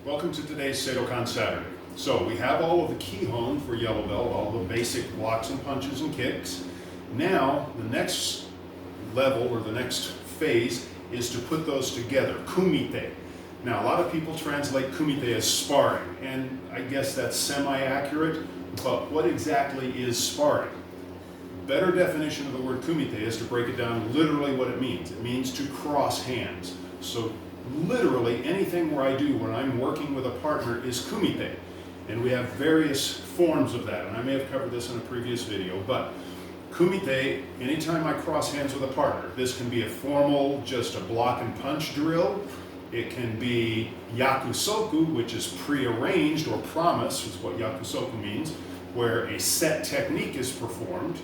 Welcome to today's Seidokan Saturday. So we have all of the kihon for yellow belt, all the basic blocks and punches and kicks. Now the next level or the next phase is to put those together, Kumite. Now a lot of people translate Kumite as sparring, and I guess that's semi-accurate, but what exactly is sparring? Better definition of the word Kumite is to break it down literally what it means. It means to cross hands. So literally anything where I do when I'm working with a partner is Kumite. And we have various forms of that, and I may have covered this in a previous video, but Kumite, anytime I cross hands with a partner, this can be a formal, just a block and punch drill. It can be yakusoku, which is prearranged or promise, is what yakusoku means, where a set technique is performed.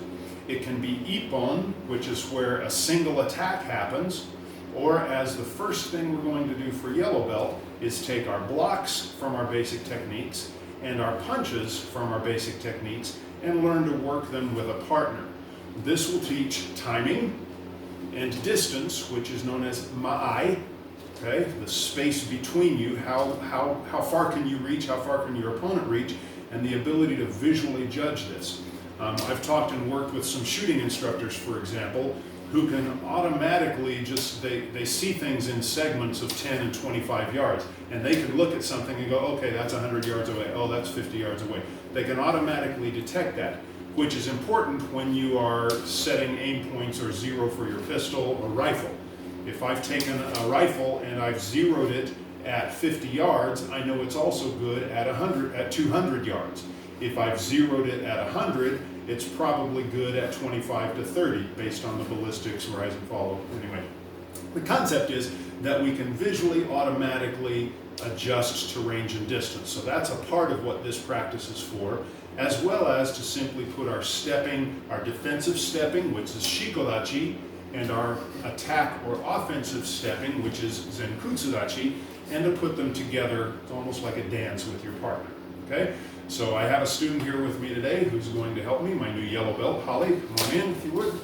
It can be ippon, which is where a single attack happens, or as the first thing we're going to do for yellow belt is take our blocks from our basic techniques and our punches from our basic techniques and learn to work them with a partner. This will teach timing and distance, which is known as ma'ai, okay? The space between you, how far can you reach, how far can your opponent reach, and the ability to visually judge this. I've talked and worked with some shooting instructors, for example, who can automatically just, they see things in segments of 10 and 25 yards, and they can look at something and go, okay, that's 100 yards away, oh, that's 50 yards away. They can automatically detect that, which is important when you are setting aim points or zero for your pistol or rifle. If I've taken a rifle and I've zeroed it at 50 yards, I know it's also good at 200 yards. If I've zeroed it at 100, it's probably good at 25 to 30 based on the ballistics, rise and fall. Anyway, the concept is that we can visually automatically adjust to range and distance. So that's a part of what this practice is for, as well as to simply put our stepping, our defensive stepping, which is shikodachi, and our attack or offensive stepping, which is zenkutsudachi, and to put them together almost like a dance with your partner, okay? So I have a student here with me today who's going to help me, my new yellow belt. Holly, come on in if you would.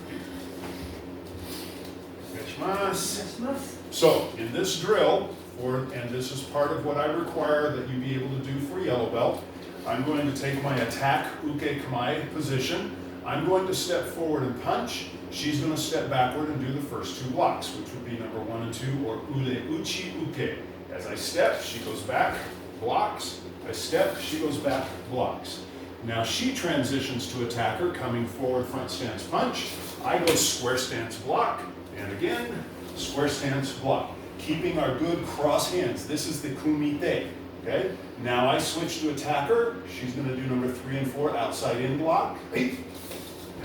So in this drill, and this is part of what I require that you be able to do for yellow belt, I'm going to take my attack uke kamae position. I'm going to step forward and punch. She's going to step backward and do the first two blocks, which would be number 1 and 2, or ure uchi uke. As I step, she goes back, blocks. I step, she goes back, blocks. Now she transitions to attacker, coming forward, front stance punch. I go square stance block, and again, square stance block. Keeping our good cross hands. This is the kumite, okay? Now I switch to attacker. She's gonna do number 3 and 4, outside in block. And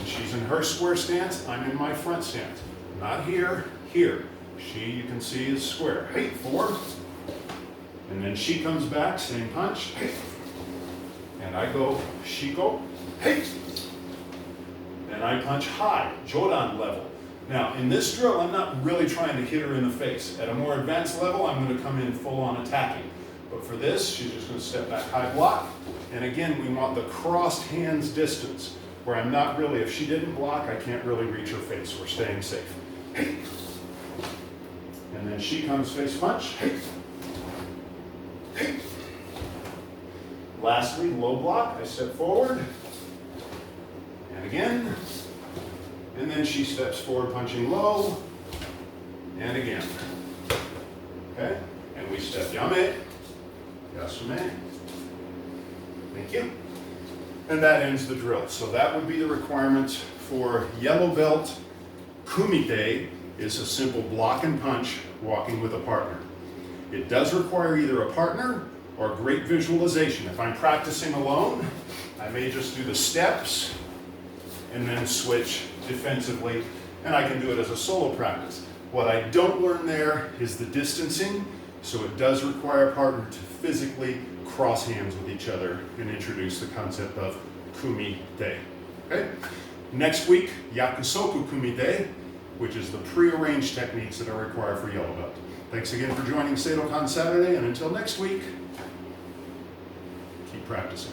she's in her square stance, I'm in my front stance. Not here, here. She, you can see, is square. 4. And then she comes back, same punch, and I go shiko, and I punch high, jodan level. Now in this drill, I'm not really trying to hit her in the face. At a more advanced level, I'm going to come in full on attacking. But for this, she's just going to step back, high block, and again, we want the crossed hands distance, where I'm not really, if she didn't block, I can't really reach her face. We're staying safe. And then she comes face punch. Lastly, low block, I step forward, and again, and then she steps forward punching low, and again, okay? And we step yame, yasume, thank you. And that ends the drill. So that would be the requirements for yellow belt. Kumite is a simple block and punch, walking with a partner. It does require either a partner or great visualization. If I'm practicing alone, I may just do the steps and then switch defensively, and I can do it as a solo practice. What I don't learn there is the distancing, so it does require a partner to physically cross hands with each other and introduce the concept of kumite. Okay? Next week, yakusoku kumite, which is the prearranged techniques that are required for yellow belt. Thanks again for joining Seidokan Saturday, and until next week, keep practicing.